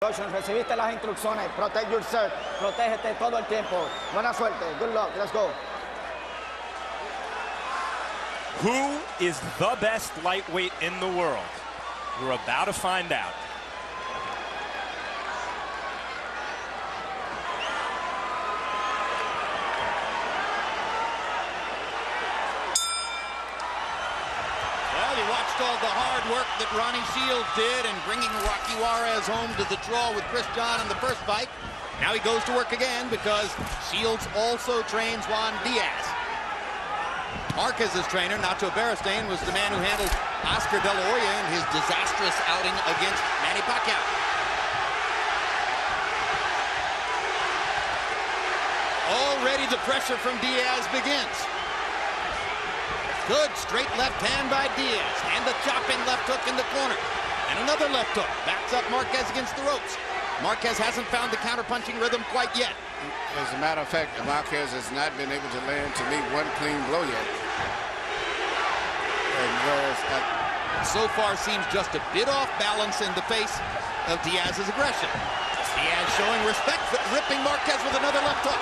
precautions. Recibiste las instrucciones. Protect yourself. Protégete todo el tiempo. Buena suerte. Good luck. Let's go. Who is the best lightweight in the world? We're about to find out. All the hard work that Ronnie Shields did in bringing Rocky Juarez home to the draw with Chris John in the first fight. Now he goes to work again because Shields also trains Juan Diaz. Marquez's trainer, Nacho Beristain, was the man who handled Oscar De La Hoya in his disastrous outing against Manny Pacquiao. Already the pressure from Diaz begins. Good straight left hand by Diaz. And the chopping left hook in the corner. And another left hook. Backs up Marquez against the ropes. Marquez hasn't found the counter-punching rhythm quite yet. As a matter of fact, Marquez has not been able to land, to me, one clean blow yet. And so far seems just a bit off balance in the face of Diaz's aggression. Diaz showing respect, ripping Marquez with another left hook.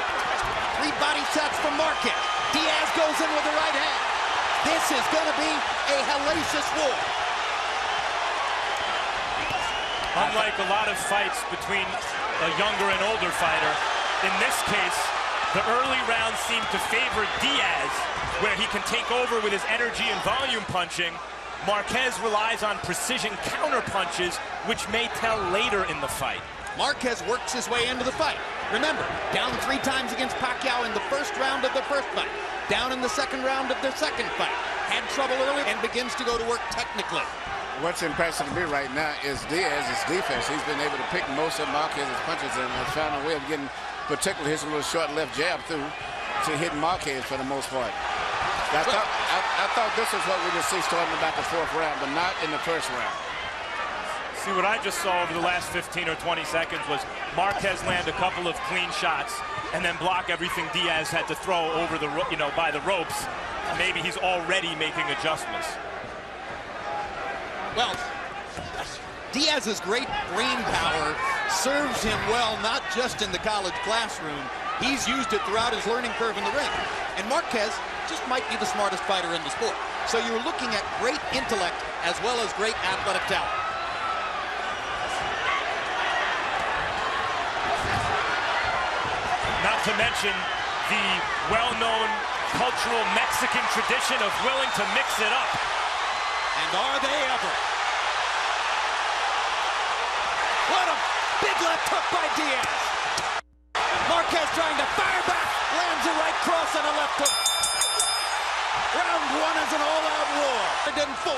3 body shots from Marquez. Diaz goes in with the right hand. This is going to be a hellacious war. Unlike a lot of fights between a younger and older fighter, in this case, the early rounds seem to favor Diaz, where he can take over with his energy and volume punching. Marquez relies on precision counter punches, which may tell later in the fight. Marquez works his way into the fight. Remember, down 3 times against Pacquiao in the first round of the first fight. Down in the second round of their second fight. Had trouble early and begins to go to work technically. What's impressive to me right now is Diaz's defense. He's been able to pick most of Marquez's punches and has found a way of getting, particularly his little short left jab through to hit Marquez for the most part. I thought this was what we would see starting about the 4th round, but not in the 1st round. See, what I just saw over the last 15 or 20 seconds was Marquez land a couple of clean shots and then block everything Diaz had to throw over the, by the ropes. Maybe he's already making adjustments. Well, Diaz's great brain power serves him well, not just in the college classroom. He's used it throughout his learning curve in the ring. And Marquez just might be the smartest fighter in the sport. So you're looking at great intellect as well as great athletic talent. Not to mention the well-known cultural Mexican tradition of willing to mix it up. And are they ever? What a big left hook by Diaz. Marquez trying to fire back, lands a right cross and a left hook. Round 1 is an all-out roar. Then 4.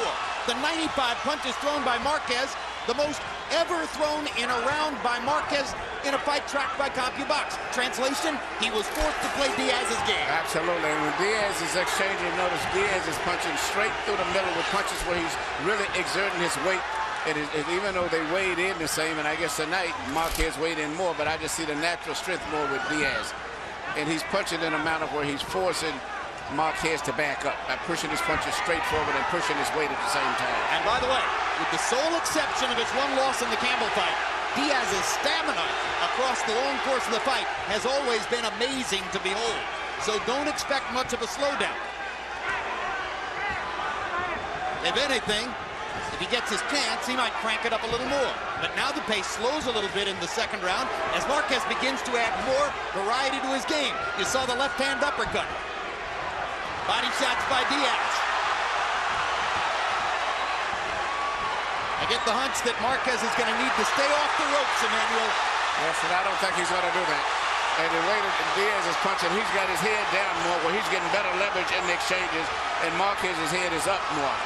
The 95 punches thrown by Marquez, the most ever thrown in a round by Marquez in a fight tracked by CompuBox. Translation, he was forced to play Diaz's game. Absolutely, and when Diaz is exchanging, notice Diaz is punching straight through the middle with punches where he's really exerting his weight. Even though they weighed in the same, and I guess tonight Marquez weighed in more, but I just see the natural strength more with Diaz. And he's punching in a manner where he's forcing Marquez to back up by pushing his punches straight forward and pushing his weight at the same time. And by the way, with the sole exception of his 1 loss in the Campbell fight, Diaz's stamina across the long course of the fight has always been amazing to behold. So don't expect much of a slowdown. If anything, if he gets his chance, he might crank it up a little more. But now the pace slows a little bit in the second round as Marquez begins to add more variety to his game. You saw the left-hand uppercut. Body shots by Diaz. I get the hunch that Marquez is going to need to stay off the ropes, Emmanuel. Yes, and I don't think he's going to do that. And the way that Diaz is punching, he's got his head down more, where he's getting better leverage in the exchanges, and Marquez's head is up more.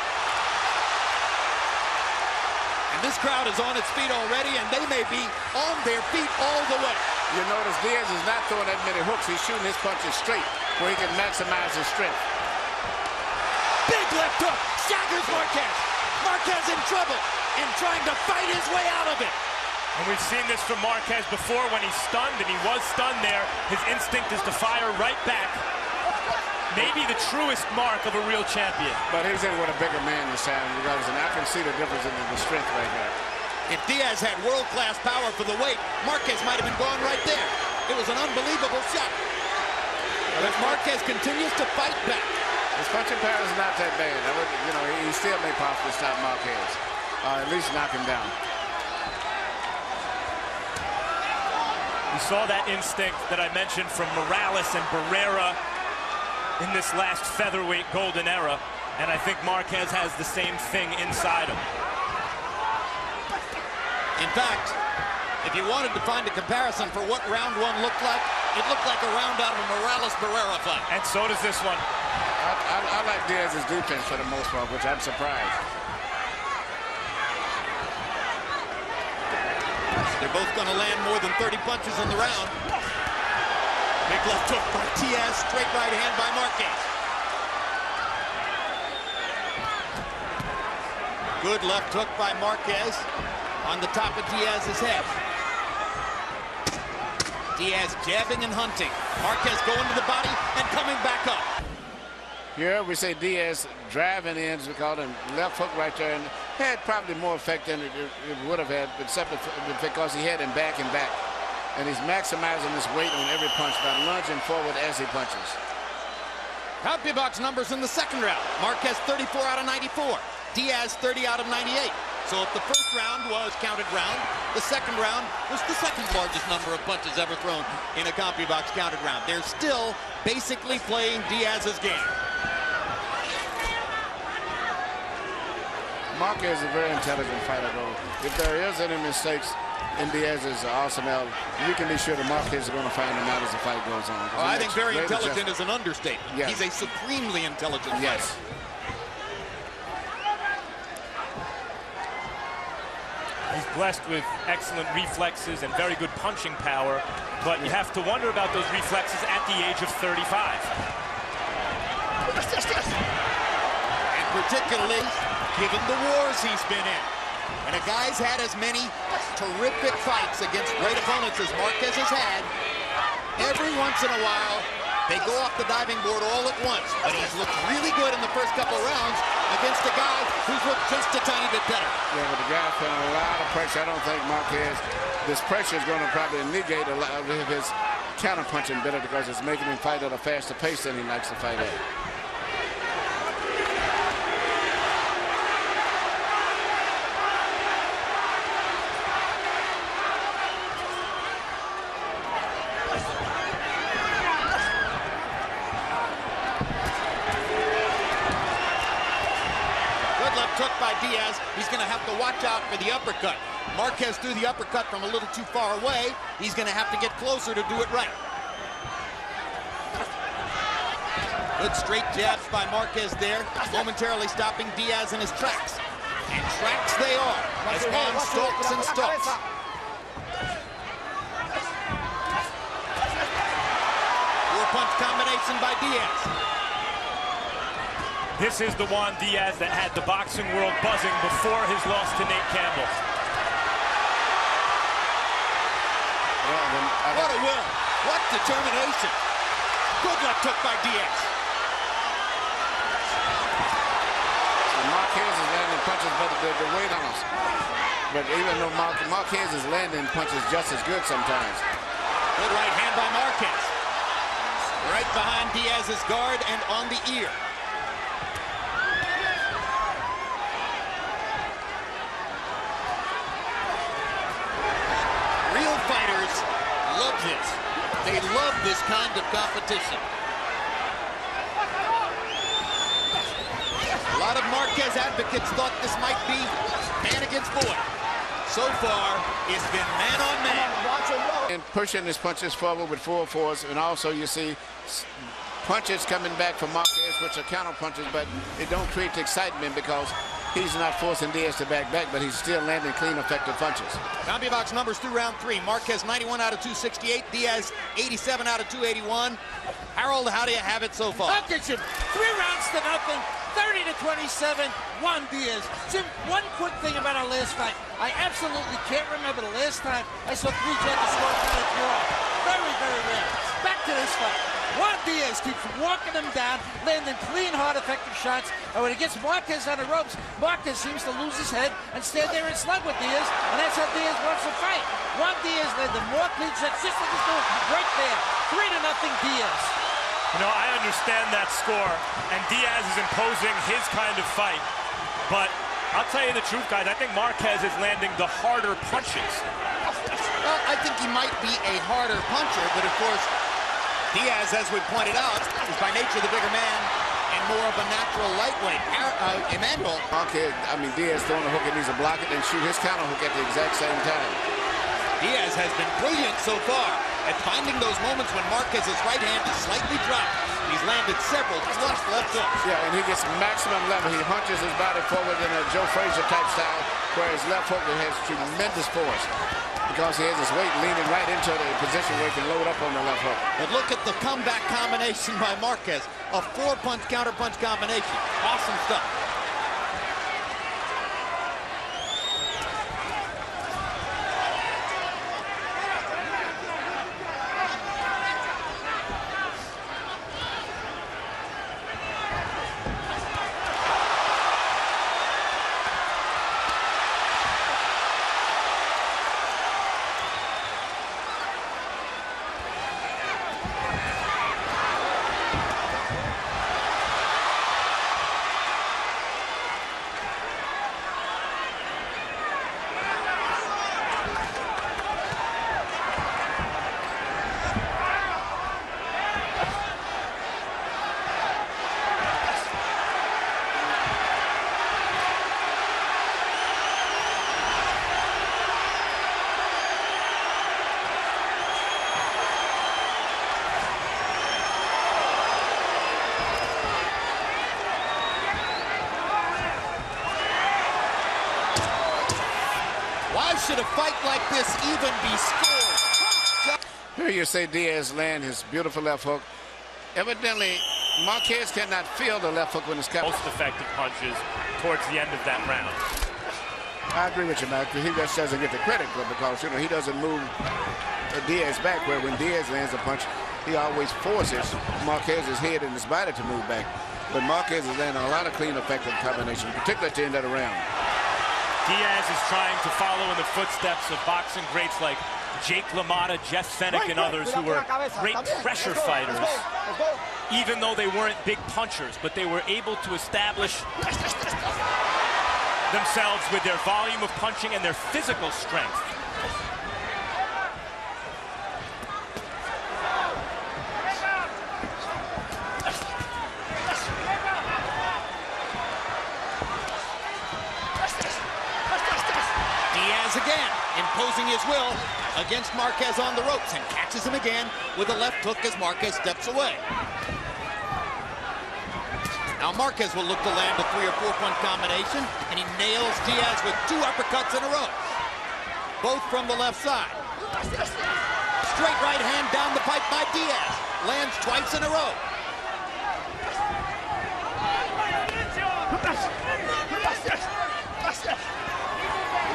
And this crowd is on its feet already, and they may be on their feet all the way. You notice Diaz is not throwing that many hooks. He's shooting his punches straight, where he can maximize his strength. Big left hook, staggers Marquez. Marquez in trouble and trying to fight his way out of it. And we've seen this from Marquez before when he's stunned, and he was stunned there. His instinct is to fire right back. Maybe the truest mark of a real champion. But he's in with a bigger man this time, regardless, and I can see the difference in the strength right there. If Diaz had world-class power for the weight, Marquez might have been gone right there. It was an unbelievable shot. But Marquez continues to fight back. His punching power is not that bad. He still may possibly stop Marquez, at least knock him down. You saw that instinct that I mentioned from Morales and Barrera in this last featherweight golden era, and I think Marquez has the same thing inside him. In fact, if you wanted to find a comparison for what round one looked like, it looked like a round out of a Morales-Barrera fight. And so does this one. I like Diaz's defense for the most part, which I'm surprised. They're both going to land more than 30 punches in the round. Big left hook by Diaz, straight right hand by Marquez. Good left hook by Marquez on the top of Diaz's head. Diaz jabbing and hunting. Marquez going to the body and coming back up. Here we say Diaz driving in, as we call it, left hook right there, and had probably more effect than it would have had, except because he had him back and back. And he's maximizing his weight on every punch by lunging forward as he punches. CompuBox numbers in the second round. Marquez 34 out of 94. Diaz 30 out of 98. So if the first round was counted round, the second round was the second largest number of punches ever thrown in a CompuBox counted round. They're still basically playing Diaz's game. Marquez is a very intelligent fighter, though. If there is any mistakes in Diaz's arsenal, you can be sure that Marquez is going to find them out as the fight goes on. Oh, I think very intelligent is an understatement. Yes. He's a supremely intelligent fighter. Yes. He's blessed with excellent reflexes and very good punching power, but you have to wonder about those reflexes at the age of 35. And particularly given the wars he's been in. And a guy's had as many terrific fights against great opponents as Marquez has had. Every once in a while, they go off the diving board all at once. But he's looked really good in the first couple of rounds against a guy who's looked just a tiny bit better. Yeah, but the guy's putting a lot of pressure. I don't think Marquez, this pressure is going to probably negate a lot of his counter-punching better because it's making him fight at a faster pace than he likes to fight at. Took by Diaz. He's going to have to watch out for the uppercut. Marquez threw the uppercut from a little too far away. He's going to have to get closer to do it right. Good straight jabs by Marquez there, momentarily stopping Diaz in his tracks. And tracks they are, as Juan stalks and stalks. Four-punch combination by Diaz. This is the Juan Diaz that had the boxing world buzzing before his loss to Nate Campbell. What a will. What determination. Good left hook by Diaz. So Marquez is landing punches, but the weight on us. But even though Marquez is landing punches just as good sometimes. Good right hand by Marquez. Right behind Diaz's guard and on the ear. Love this. They love this kind of competition. A lot of Marquez advocates thought this might be man against boy. So far, it's been man on man. And pushing his punches forward with full force, and also you see punches coming back from Marquez, which are counter punches, but it don't create the excitement because he's not forcing Diaz to back, but he's still landing clean, effective punches. CompuBox numbers through round three. Marquez 91 out of 268. Diaz 87 out of 281. Harold, how do you have it so far? Look at you. 3 rounds to nothing. 30 to to 27, Juan Diaz. Jim, one quick thing about our last fight. I absolutely can't remember the last time I saw three judges score kind of draw. Very, very rare. Back to this fight. Juan Diaz keeps walking him down, landing clean, hard, effective shots. And when he gets Marquez on the ropes, Marquez seems to lose his head and stand there and slug with Diaz. And that's how Diaz wants to fight. Juan Diaz landed more clean shots, just like he's doing right there. 3-0 Diaz. You know, I understand that score, and Diaz is imposing his kind of fight. But I'll tell you the truth, guys, I think Marquez is landing the harder punches. Well, I think he might be a harder puncher, but of course, Diaz, as we pointed out, is by nature the bigger man and more of a natural lightweight. Manuel. Marquez, Diaz throwing a hook and needs to block it and shoot his counter hook at the exact same time. Diaz has been brilliant so far at finding those moments when Marquez's right hand is slightly dropped. He's landed several flush left hooks. Yeah, and he gets maximum level. He hunches his body forward in a Joe Frazier type style, where his left hook has tremendous force because he has his weight leaning right into the position where he can load up on the left hook. But look at the comeback combination by Marquez. A 4-punch counter-punch combination. Awesome stuff. Why should a fight like this even be scored? Here you say Diaz land his beautiful left hook. Evidently, Marquez cannot feel the left hook when it's coming. Most effective punches towards the end of that round. I agree with you, Mac. He just doesn't get the credit for it because, he doesn't move Diaz back, where when Diaz lands a punch, he always forces Marquez's head and his body to move back. But Marquez is landing a lot of clean, effective combinations, particularly at the end of the round. Diaz is trying to follow in the footsteps of boxing greats like Jake LaMotta, Jeff Fennick, and others who were great pressure fighters, even though they weren't big punchers, but they were able to establish themselves with their volume of punching and their physical strength. Diaz again, imposing his will against Marquez on the ropes, and catches him again with a left hook as Marquez steps away. Now Marquez will look to land a 3- or 4-punch combination, and he nails Diaz with 2 uppercuts in a row, both from the left side. Straight right hand down the pipe by Diaz, lands twice in a row.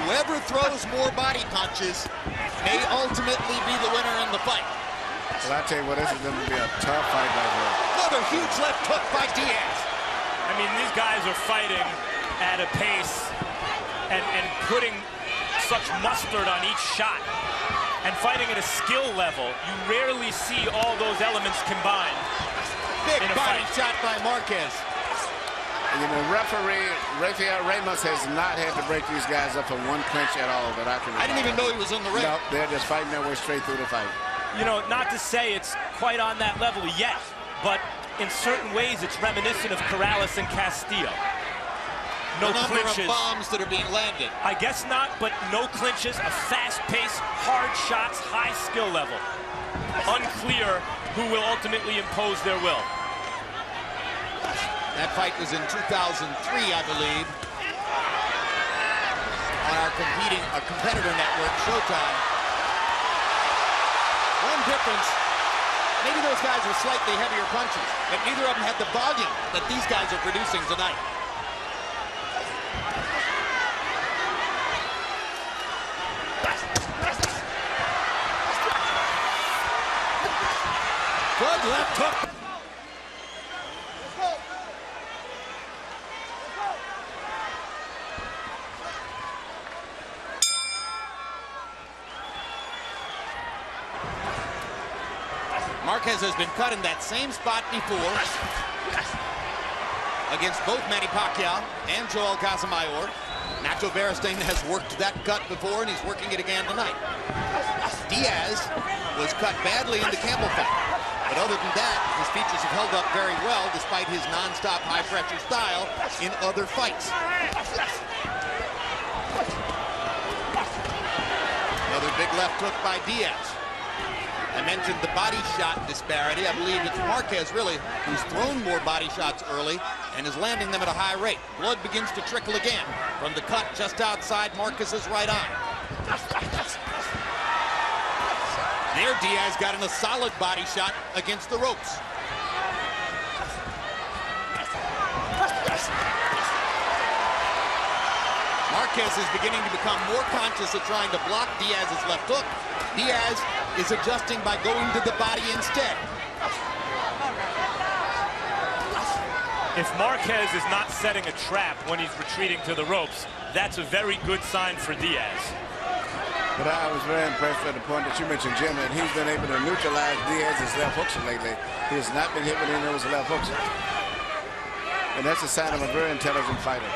Whoever throws more body punches may ultimately be the winner in the fight. Well, I tell you what, this is going to be a tough fight right here. Another huge left hook by Diaz. These guys are fighting at a pace and putting such mustard on each shot and fighting at a skill level. You rarely see all those elements combined. Big body shot by Marquez. Referee Rafael Ramos has not had to break these guys up for one clinch at all that I can remember. I didn't even know he was in the ring. No, they're just fighting their way straight through the fight. Not to say it's quite on that level yet, but in certain ways it's reminiscent of Corrales and Castillo. No clinches. Number of bombs that are being landed. I guess not, but no clinches, a fast-paced, hard shots, high skill level. Unclear who will ultimately impose their will. That fight was in 2003, I believe, on our competitor network, Showtime. One difference, maybe those guys were slightly heavier punches, but neither of them had the volume that these guys are producing tonight. left hook. Marquez has been cut in that same spot before against both Manny Pacquiao and Joel Casamayor. Nacho Beristain has worked that cut before, and he's working it again tonight. Diaz was cut badly in the Campbell fight, but other than that, his features have held up very well despite his non-stop high-pressure style in other fights. Another big left hook by Diaz. I mentioned the body shot disparity. I believe it's Marquez, really, who's thrown more body shots early and is landing them at a high rate. Blood begins to trickle again from the cut just outside Marquez's right eye. There, Diaz got in a solid body shot against the ropes. Marquez is beginning to become more conscious of trying to block Diaz's left hook. Diaz is adjusting by going to the body instead. If Marquez is not setting a trap when he's retreating to the ropes, that's a very good sign for Diaz. But I was very impressed with the point that you mentioned, Jim, and he's been able to neutralize Diaz's left hooks lately. He has not been hit with any of those left hooks. And that's a sign of a very intelligent fighter.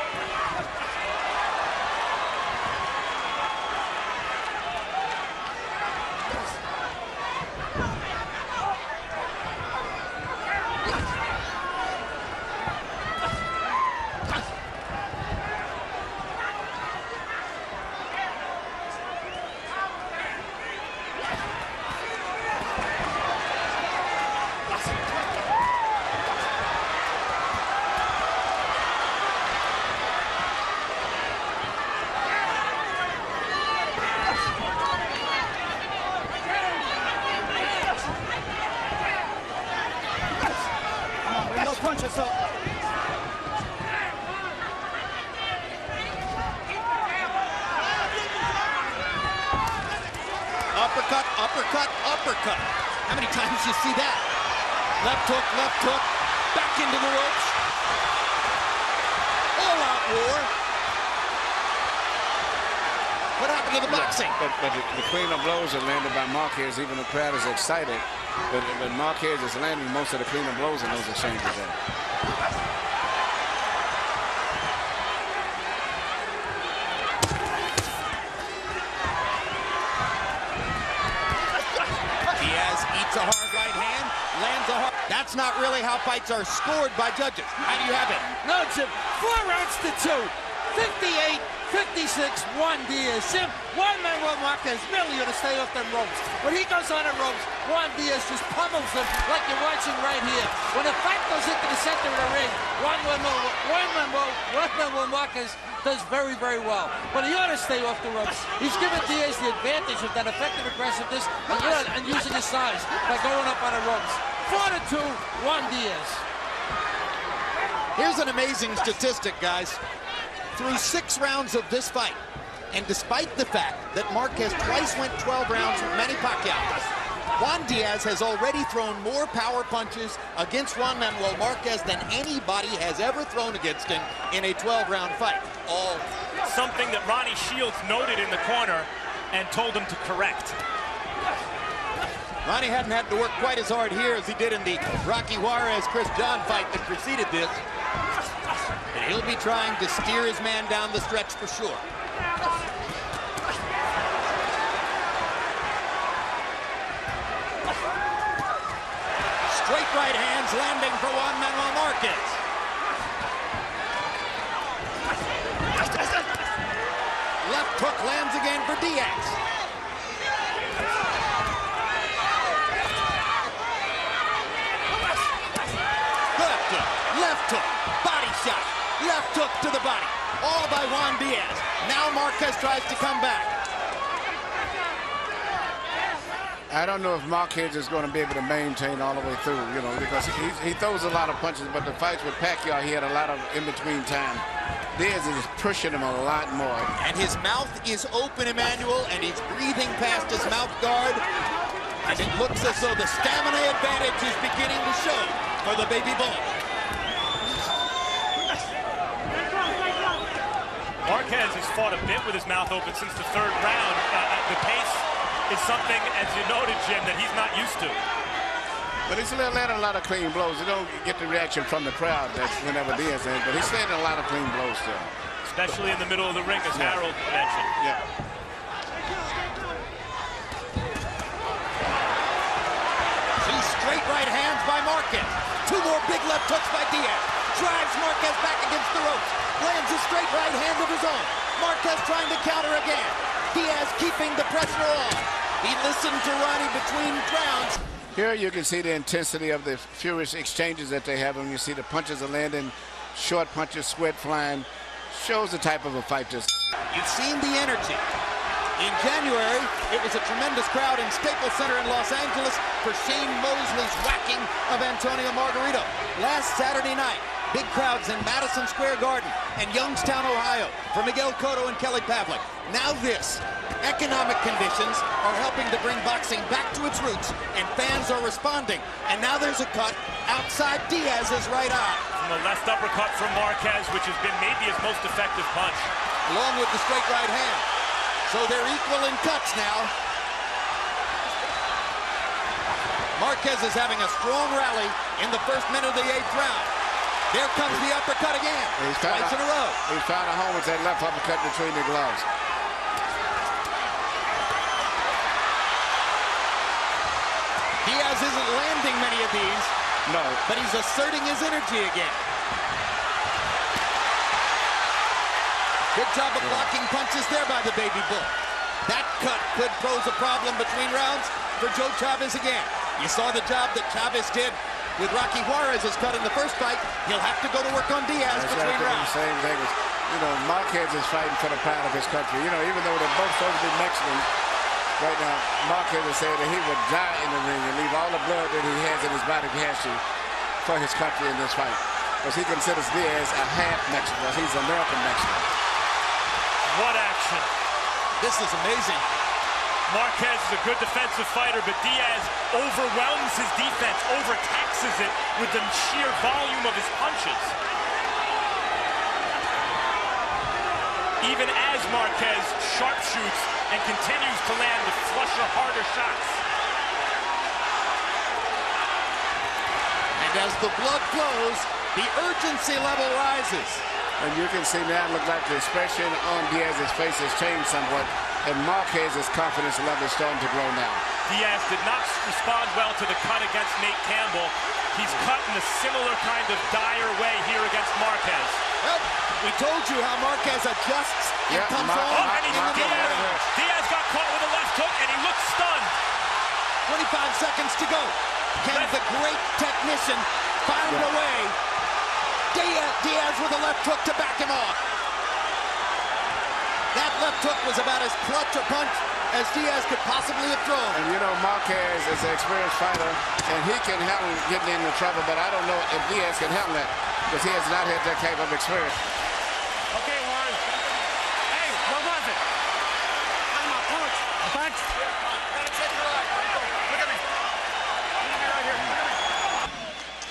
Punches up. Uppercut, uppercut, uppercut. How many times do you see that? Left hook, back into the ropes. All-out war. What happened to the boxing? But the clean of blows are landed by Marquez, even the crowd is excited. But Marquez is landing most of the clean of blows in those exchanges there. Diaz eats a hard right hand, lands a hard... That's not really how fights are scored by judges. How do you have it? No, Jim. 4 rounds to 2. 58-56, Juan Diaz. Jim, Juan Manuel Marquez merely going to stay off them ropes. When he goes on the ropes, Juan Diaz just pummels him like you're watching right here. When the fight goes into the center of the ring, Juan Manuel Marquez does very, very well. But he ought to stay off the ropes. He's given Diaz the advantage of that effective aggressiveness and using his size by going up on the ropes. 4-2, Juan Diaz. Here's an amazing statistic, guys. Through 6 rounds of this fight, and despite the fact that Marquez twice went 12 rounds with Manny Pacquiao, Juan Diaz has already thrown more power punches against Juan Manuel Marquez than anybody has ever thrown against him in a 12-round fight. All Something that Ronnie Shields noted in the corner and told him to correct. Ronnie hadn't had to work quite as hard here as he did in the Rocky Juarez-Chris John fight that preceded this. And he'll be trying to steer his man down the stretch for sure. Straight right hands landing for Juan Manuel Marquez. Left hook lands again for Diaz. Left hook, body shot, left hook to the body, all by Juan Diaz. Now Marquez tries to come back. I don't know if Marquez is going to be able to maintain all the way through, you know, because he throws a lot of punches, but the fights with Pacquiao, he had a lot of in-between time. Diaz is pushing him a lot more. And his mouth is open, Emmanuel, and he's breathing past his mouth guard. And it looks as though the stamina advantage is beginning to show for the baby bull. Marquez has fought a bit with his mouth open since the third round. The pace is something, as you noted, Jim, that he's not used to. But he's landing a lot of clean blows. He don't get the reaction from the crowd that's whenever Diaz in, but he's landing a lot of clean blows still. Especially in the middle of the ring, as Harold mentioned. Yeah. Two straight right hands by Marquez. Two more big left hooks by Diaz. Drives Marquez back against the ropes. Lands a straight right hand of his own. Marquez trying to counter again. Diaz keeping the pressure on. He listened to Ronnie between rounds. Here you can see the intensity of the furious exchanges that they have. When you see the punches are landing, short punches, sweat flying, shows the type of a fight this. You've seen the energy. In January, it was a tremendous crowd in Staples Center in Los Angeles for Shane Mosley's whacking of Antonio Margarito. Last Saturday night, big crowds in Madison Square Garden and Youngstown, Ohio for Miguel Cotto and Kelly Pavlik. Now this. Economic conditions are helping to bring boxing back to its roots, and fans are responding. And now there's a cut outside Diaz's right eye. From the left uppercut from Marquez, which has been maybe his most effective punch. Along with the straight right hand. So they're equal in cuts now. Marquez is having a strong rally in the first minute of the 8th round. There comes the uppercut again. Twice in a row. He's found a home with that left uppercut between the gloves. Diaz isn't landing many of these. No. But he's asserting his energy again. Good job of blocking punches there by the baby bull. That cut could pose a problem between rounds for Joe Chavez again. You saw the job that Chavez did with Rocky Juarez's cut in the first fight. He'll have to go to work on Diaz between rounds. The same thing as, Marquez is fighting for the pride of his country. Even though they're both supposed to be Mexican, right now, Marquez has said that he would die in the ring and leave all the blood that he has in his body for his country in this fight. Because he considers Diaz a half Mexican. He's American Mexican. What action. This is amazing. Marquez is a good defensive fighter, but Diaz overwhelms his defense, overtaxes it with the sheer volume of his punches. Even as Marquez sharpshoots and continues to land the flusher, harder shots. And as the blood flows, the urgency level rises. And you can see now, it looks like the expression on Diaz's face has changed somewhat, and Marquez's confidence level is starting to grow now. Diaz did not respond well to the cut against Nate Campbell. He's cut in a similar kind of dire way here against Marquez. Well, we told you how Marquez adjusts and comes on. And Diaz got caught with a left hook, and he looks stunned. 25 seconds to go. Can the great technician find a way? Diaz with a left hook to back him off. That left hook was about as clutch a punch as Diaz could possibly have thrown. And Marquez is an experienced fighter, and he can handle getting into trouble, but I don't know if Diaz can handle that, because he has not had that type of experience. Okay, Juan. Hey, what was it? I'm a punch. A punch? Look at me. Right here.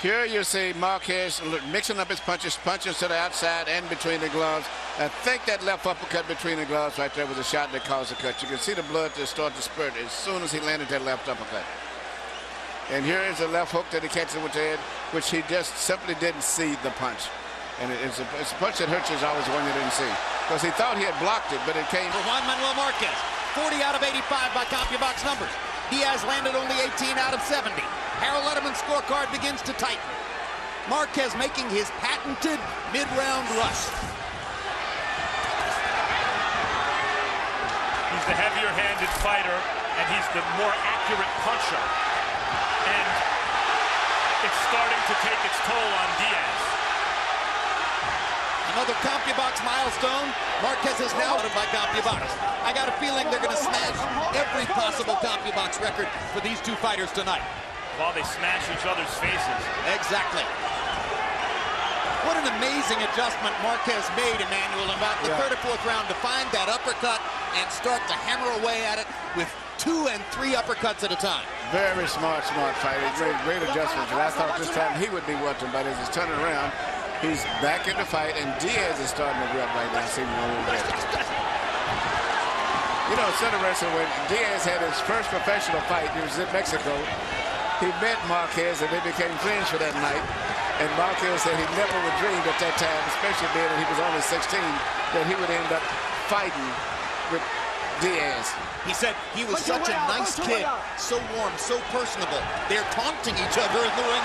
Here you see Marquez mixing up his punches to the outside and between the gloves. I think that left uppercut between the gloves right there was a shot that caused the cut. You can see the blood just start to spurt as soon as he landed that left uppercut. And here is a left hook that he catches with the head, which he just simply didn't see the punch. And it's a punch that hurts is always one you didn't see. Because he thought he had blocked it, but it came. For Juan Manuel Marquez, 40 out of 85 by CompuBox numbers. Diaz landed only 18 out of 70. Harold Letterman's scorecard begins to tighten. Marquez making his patented mid-round rush. He's the heavier-handed fighter, and he's the more accurate puncher. And it's starting to take its toll on Diaz. Another CompuBox milestone. Marquez is now out by CompuBox. I got a feeling they're going to smash every possible CompuBox record for these two fighters tonight. While they smash each other's faces. Exactly. What an amazing adjustment Marquez made, Emmanuel, in about the third or fourth round to find that uppercut and start to hammer away at it with 2 and 3 uppercuts at a time. Very smart fight. He made great adjustments. And I thought this time he would be watching, but as he's turning around, he's back in the fight, and Diaz is starting to rub right now. Seeming a little bit. You know, it's interesting, when Diaz had his first professional fight, he was in Mexico. He met Marquez, and they became friends for that night. And Marquez said he never would dream at that time, especially being that he was only 16, that he would end up fighting with Diaz. He said he was such a nice kid, so warm, so personable. They're taunting each other in the ring.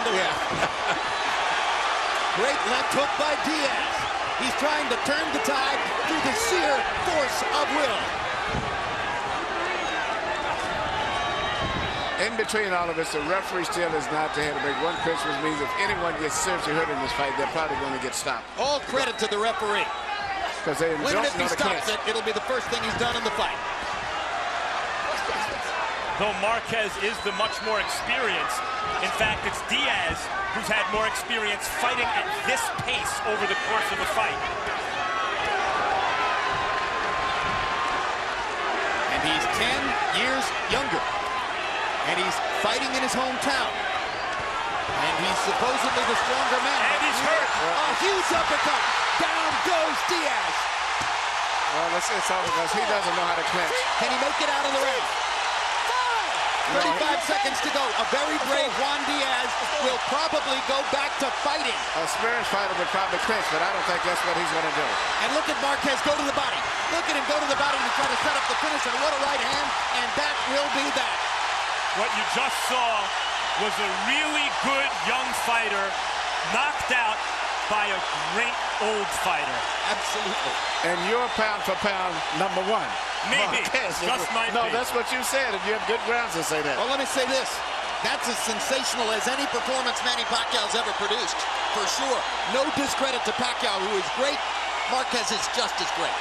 Great left hook by Diaz. He's trying to turn the tide through the sheer force of will. In between all of us, the referee still is not to have to make one pitch, which means if anyone gets seriously hurt in this fight, they're probably going to get stopped. All credit to the referee. Because they When don't if he know the stops catch. it, it'll be the first thing he's done in the fight. Though Marquez is the much more experienced, in fact, it's Diaz who's had more experience fighting at this pace over the course of the fight. And he's 10 years younger. And he's fighting in his hometown. And he's supposedly the stronger man. And he's hurt. A huge uppercut. Down goes Diaz. Well, it's all because he doesn't know how to clinch. Can he make it out of the ring? 35 seconds to go. A very brave Juan Diaz will probably go back to fighting. A experienced fighter would probably clinch, but I don't think that's what he's going to do. And look at Marquez go to the body. Look at him go to the body to try to set up the finish. And what a right hand. And that will be that. What you just saw was a really good young fighter knocked out by a great old fighter. Absolutely. And you're pound for pound number one. Maybe. Marquez. Just might No, be. that's what you said, and you have good grounds to say that. Well, let me say this. That's as sensational as any performance Manny Pacquiao's ever produced, for sure. No discredit to Pacquiao, who is great. Marquez is just as great.